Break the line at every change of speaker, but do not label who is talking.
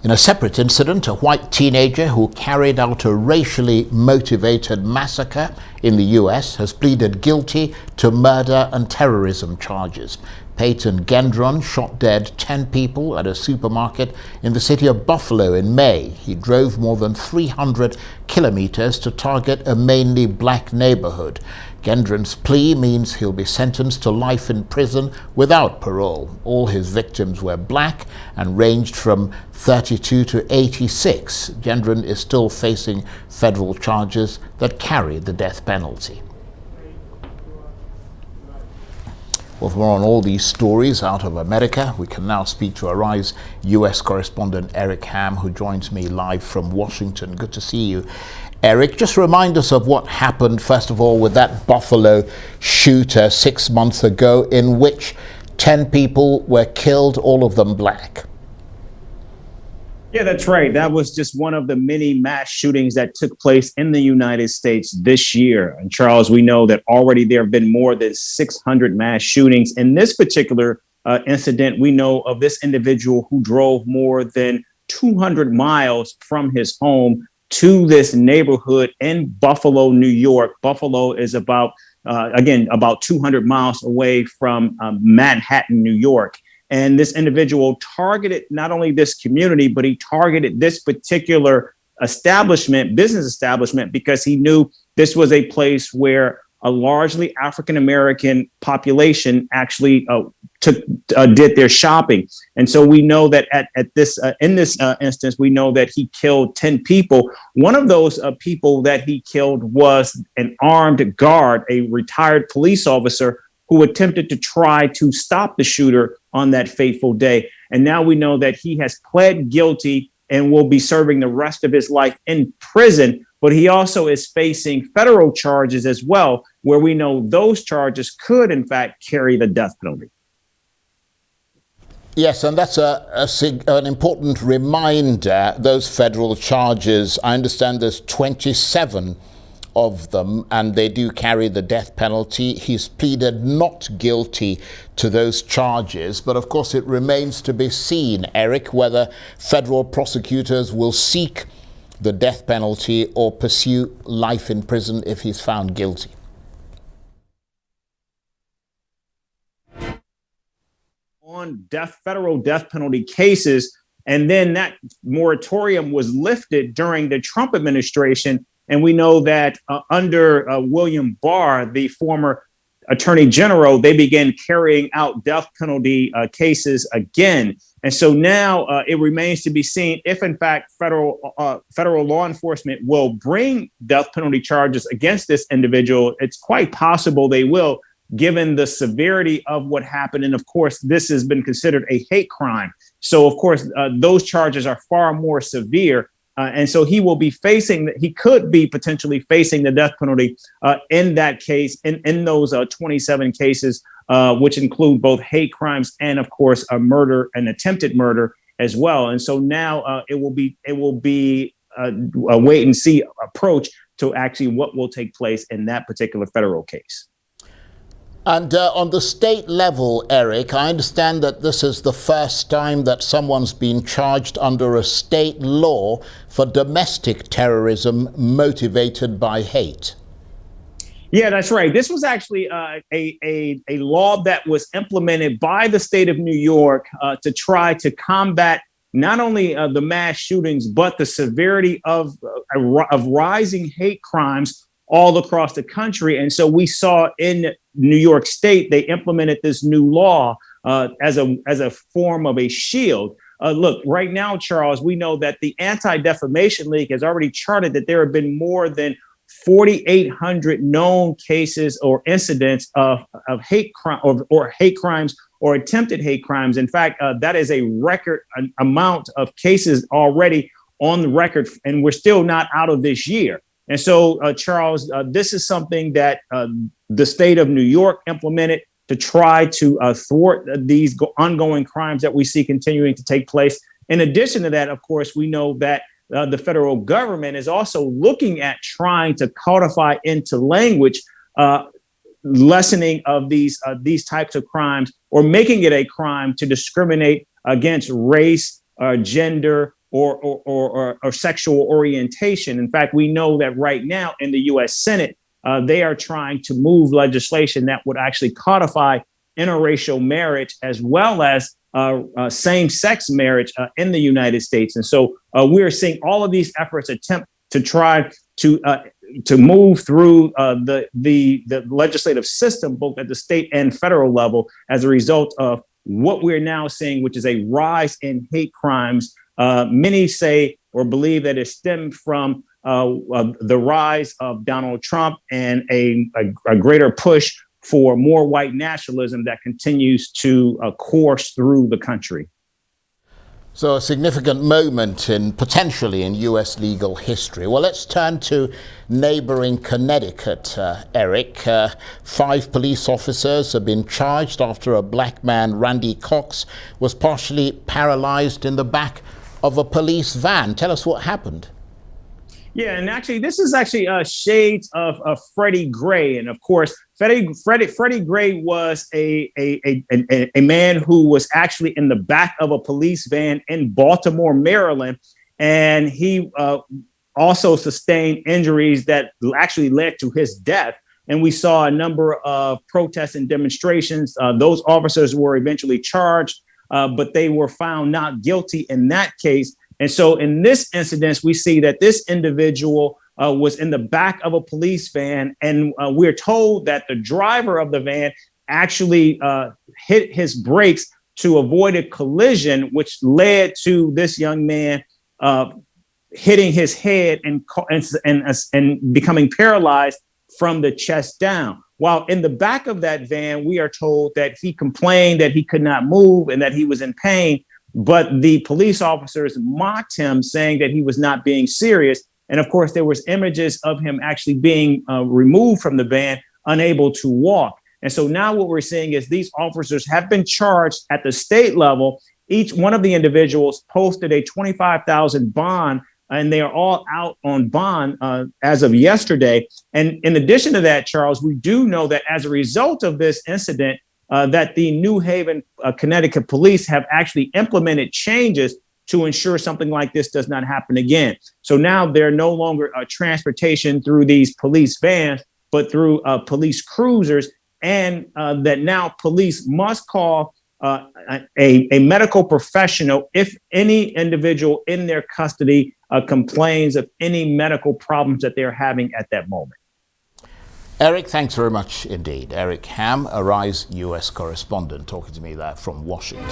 In a separate incident, a white teenager who carried out a racially motivated massacre in the US has pleaded guilty to murder and terrorism charges. Peyton Gendron shot dead 10 people at a supermarket in the city of Buffalo in May. He drove more than 300 kilometers to target a mainly black neighborhood. Gendron's plea means he'll be sentenced to life in prison without parole. All his victims were black and ranged from 32 to 86. Gendron is still facing federal charges that carry the death penalty. Well, for more on all these stories out of America, we can now speak to Arise U.S. correspondent Eric Ham, who joins me live from Washington. Good to see you. Eric, just remind us of what happened, first of all, with that Buffalo shooter 6 months ago, in which 10 people were killed, all of them black.
Yeah, that's right. That was just one of the many mass shootings that took place in the United States this year. And Charles, we know that already there have been more than 600 mass shootings. In this particular incident, we know of this individual who drove more than 200 miles from his home to this neighborhood in Buffalo, New York. Buffalo is about 200 miles away from Manhattan, New York. And this individual targeted not only this community, but he targeted this particular business establishment, because he knew this was a place where a largely African-American population actually did their shopping. And so we know that in this instance, we know that he killed 10 people. One of those people that he killed was an armed guard, a retired police officer who attempted to try to stop the shooter on that fateful day. And now we know that he has pled guilty and will be serving the rest of his life in prison. But he also is facing federal charges as well, where we know those charges could, in fact, carry the death penalty.
Yes, and that's an important reminder, those federal charges. I understand there's 27 of them, and they do carry the death penalty. He's pleaded not guilty to those charges, but of course it remains to be seen, Eric, whether federal prosecutors will seek the death penalty or pursue life in prison if he's found guilty.
On federal death penalty cases, and then that moratorium was lifted during the Trump administration. And we know that under William Barr, the former attorney general, they began carrying out death penalty cases again. And so now it remains to be seen if, in fact, federal law enforcement will bring death penalty charges against this individual. It's quite possible they will, given the severity of what happened. And of course, this has been considered a hate crime. So, of course, those charges are far more severe. And so he could be potentially facing the death penalty in that case, in those 27 cases, which include both hate crimes and, of course, a murder, an attempted murder as well. And so now it will be a wait and see approach to actually what will take place in that particular federal case.
And on the state level, Eric, I understand that this is the first time that someone's been charged under a state law for domestic terrorism motivated by hate.
Yeah, that's right. This was actually a law that was implemented by the state of New York to try to combat not only the mass shootings, but the severity of rising hate crimes all across the country. And so we saw in New York State, they implemented this new law as a form of a shield. Look, right now, Charles, we know that the Anti-Defamation League has already charted that there have been more than 4,800 known cases or incidents of hate crime or hate crimes or attempted hate crimes. In fact, that is a record amount of cases already on the record, and we're still not out of this year. And so, Charles, this is something that the state of New York implemented to try to thwart these ongoing crimes that we see continuing to take place. In addition to that, of course, we know that the federal government is also looking at trying to codify into language lessening of these types of crimes, or making it a crime to discriminate against race, gender, or sexual orientation. In fact, we know that right now in the U.S. Senate, they are trying to move legislation that would actually codify interracial marriage as well as same-sex marriage in the United States. And so we're seeing all of these efforts attempt to try to move through the legislative system, both at the state and federal level, as a result of what we're now seeing, which is a rise in hate crimes. Many say or believe that it stemmed from the rise of Donald Trump and a greater push for more white nationalism that continues to course through the country.
So a significant moment potentially in U.S. legal history. Well, let's turn to neighboring Connecticut, Eric. 5 police officers have been charged after a black man, Randy Cox, was partially paralyzed in the back of a police van. Tell us what happened.
Yeah, and actually, this is actually shades of Freddie Gray. And of course, Freddie Gray was a man who was actually in the back of a police van in Baltimore, Maryland. And he also sustained injuries that actually led to his death. And we saw a number of protests and demonstrations. Those officers were eventually charged, but they were found not guilty in that case. And so in this incident, we see that this individual was in the back of a police van, and we're told that the driver of the van actually hit his brakes to avoid a collision, which led to this young man hitting his head and becoming paralyzed from the chest down. While in the back of that van, we are told that he complained that he could not move and that he was in pain. But the police officers mocked him, saying that he was not being serious. And of course, there was images of him actually being removed from the van, unable to walk. And so now what we're seeing is these officers have been charged at the state level. Each one of the individuals posted a $25,000 bond, and they are all out on bond as of yesterday. And in addition to that, Charles, we do know that as a result of this incident, that the New Haven, Connecticut police have actually implemented changes to ensure something like this does not happen again. So now they're no longer transportation through these police vans, but through police cruisers, and that now police must call a medical professional if any individual in their custody complains of any medical problems that they're having at that moment.
Eric, thanks very much indeed. Eric Ham, Arise US correspondent, talking to me there from Washington.